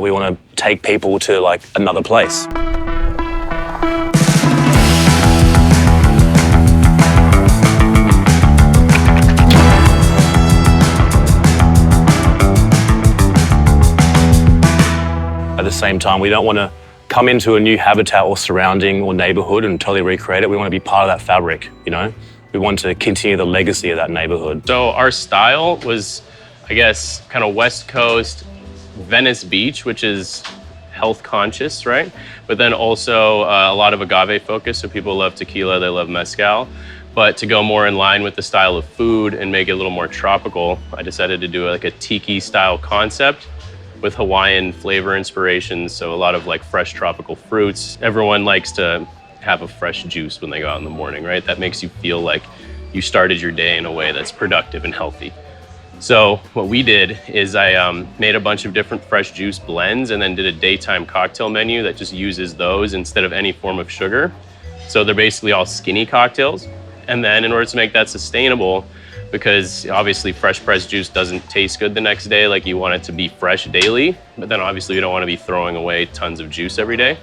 We want to take people to like another place. At the same time, we don't want to come into a new habitat or surrounding or neighborhood and totally recreate it. We want to be part of that fabric, you know? We want to continue the legacy of that neighborhood. So our style was, I guess, kind of West Coast, Venice Beach, which is health conscious, right? But then also a lot of agave focus. So people love tequila, they love mezcal. But to go more in line with the style of food and make it a little more tropical, I decided to do like a tiki style concept with Hawaiian flavor inspirations. So a lot of like fresh tropical fruits. Everyone likes to have a fresh juice when they go out in the morning, right? That makes you feel like you started your day in a way that's productive and healthy. So what we did is I made a bunch of different fresh juice blends and then did a daytime cocktail menu that just uses those instead of any form of sugar. So they're basically all skinny cocktails. And then in order to make that sustainable, because obviously fresh pressed juice doesn't taste good the next day, like you want it to be fresh daily, but then obviously you don't want to be throwing away tons of juice every day.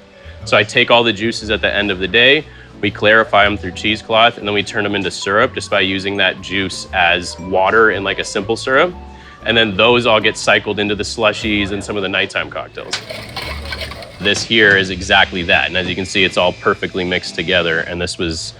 So I take all the juices at the end of the day, we clarify them through cheesecloth, and then we turn them into syrup just by using that juice as water in like a simple syrup. And then those all get cycled into the slushies and some of the nighttime cocktails. This here is exactly that. And as you can see, it's all perfectly mixed together. And this was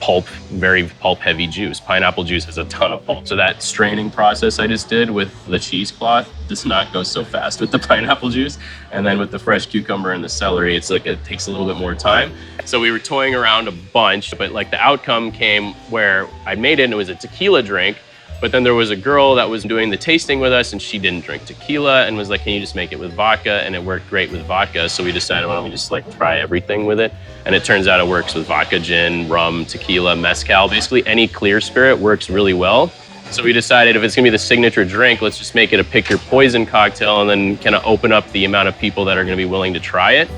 pulp, very pulp heavy juice. Pineapple juice has a ton of pulp. So that straining process I just did with the cheesecloth does not go so fast with the pineapple juice. And then with the fresh cucumber and the celery, it's like it takes a little bit more time. So we were toying around a bunch, but like the outcome came where I made it and it was a tequila drink. But then there was a girl that was doing the tasting with us and she didn't drink tequila and was like, can you just make it with vodka? And it worked great with vodka. So we decided, why don't we just like try everything with it? And it turns out it works with vodka, gin, rum, tequila, mezcal. Basically any clear spirit works really well. So we decided if it's gonna be the signature drink, let's just make it a pick your poison cocktail and then kind of open up the amount of people that are gonna be willing to try it.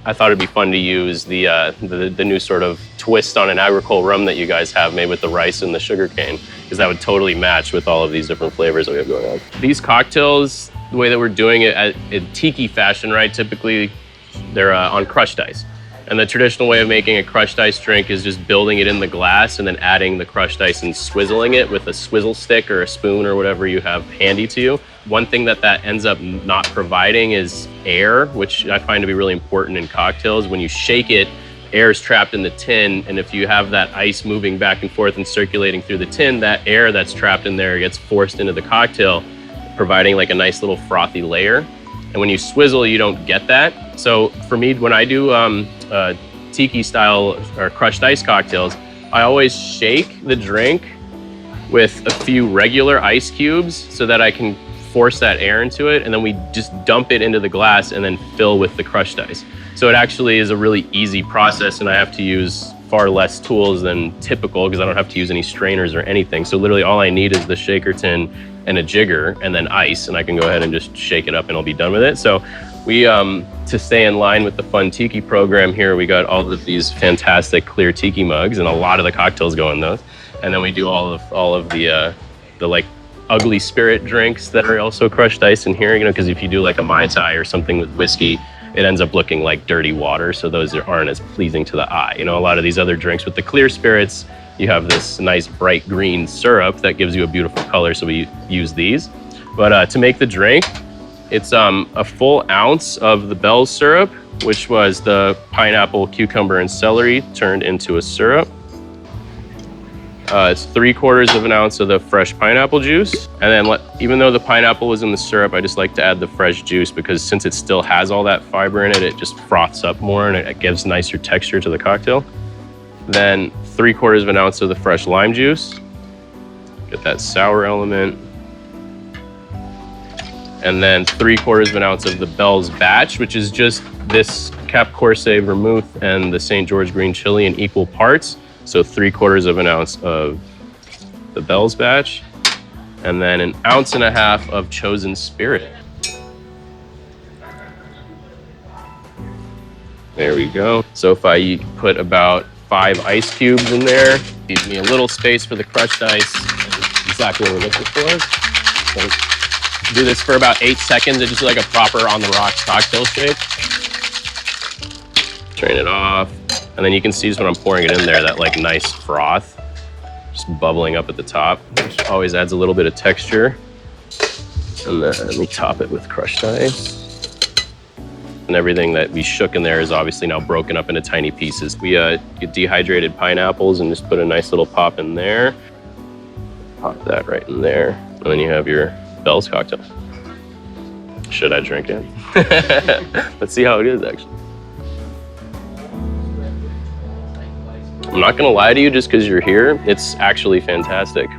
I thought it'd be fun to use the new sort of twist on an agricole rum that you guys have made with the rice and the sugar cane, because that would totally match with all of these different flavors that we have going on. These cocktails, the way that we're doing it in tiki fashion, right? Typically, they're on crushed ice. And the traditional way of making a crushed ice drink is just building it in the glass and then adding the crushed ice and swizzling it with a swizzle stick or a spoon or whatever you have handy to you. One thing that ends up not providing is air, which I find to be really important in cocktails. When you shake it, air is trapped in the tin, and if you have that ice moving back and forth and circulating through the tin, that air that's trapped in there gets forced into the cocktail, providing like a nice little frothy layer. And when you swizzle, you don't get that. So for me, when I do tiki style or crushed ice cocktails, I always shake the drink with a few regular ice cubes so that I can force that air into it, and then we just dump it into the glass and then fill with the crushed ice. So it actually is a really easy process, and I have to use far less tools than typical because I don't have to use any strainers or anything. So literally all I need is the shaker tin and a jigger and then ice, and I can go ahead and just shake it up and I'll be done with it. So we, to stay in line with the Fun Tiki program here, we got all of these fantastic clear tiki mugs, and a lot of the cocktails go in those. And then we do all of the like ugly spirit drinks that are also crushed ice in here, you know, because if you do like a Mai Tai or something with whiskey, it ends up looking like dirty water. So those aren't as pleasing to the eye. You know, a lot of these other drinks with the clear spirits, you have this nice bright green syrup that gives you a beautiful color. So we use these. But to make the drink, it's a full ounce of the Bell's syrup, which was the pineapple, cucumber, and celery turned into a syrup. It's 3/4 of an ounce of the fresh pineapple juice. And then even though the pineapple was in the syrup, I just like to add the fresh juice because since it still has all that fiber in it, it just froths up more and it gives nicer texture to the cocktail. Then 3/4 of an ounce of the fresh lime juice. Get that sour element. And then 3/4 of an ounce of the Bell's batch, which is just this Cap Corset vermouth and the St. George green chili in equal parts. So 3/4 of an ounce of the Bell's batch, and then 1.5 ounces of chosen spirit. There we go. So if I put about 5 ice cubes in there, leaves me a little space for the crushed ice. That's exactly what we're looking for. So Do this for about 8 seconds. It's just like a proper on the rocks cocktail shape. Drain it off. And then you can see just when I'm pouring it in there, that like nice froth just bubbling up at the top, which always adds a little bit of texture. And then we top it with crushed ice. And everything that we shook in there is obviously now broken up into tiny pieces. We get dehydrated pineapples and just put a nice little pop in there. Pop that right in there. And then you have your Bell's cocktail. Should I drink it? Let's see how it is, actually. I'm not gonna lie to you, just because you're here, it's actually fantastic.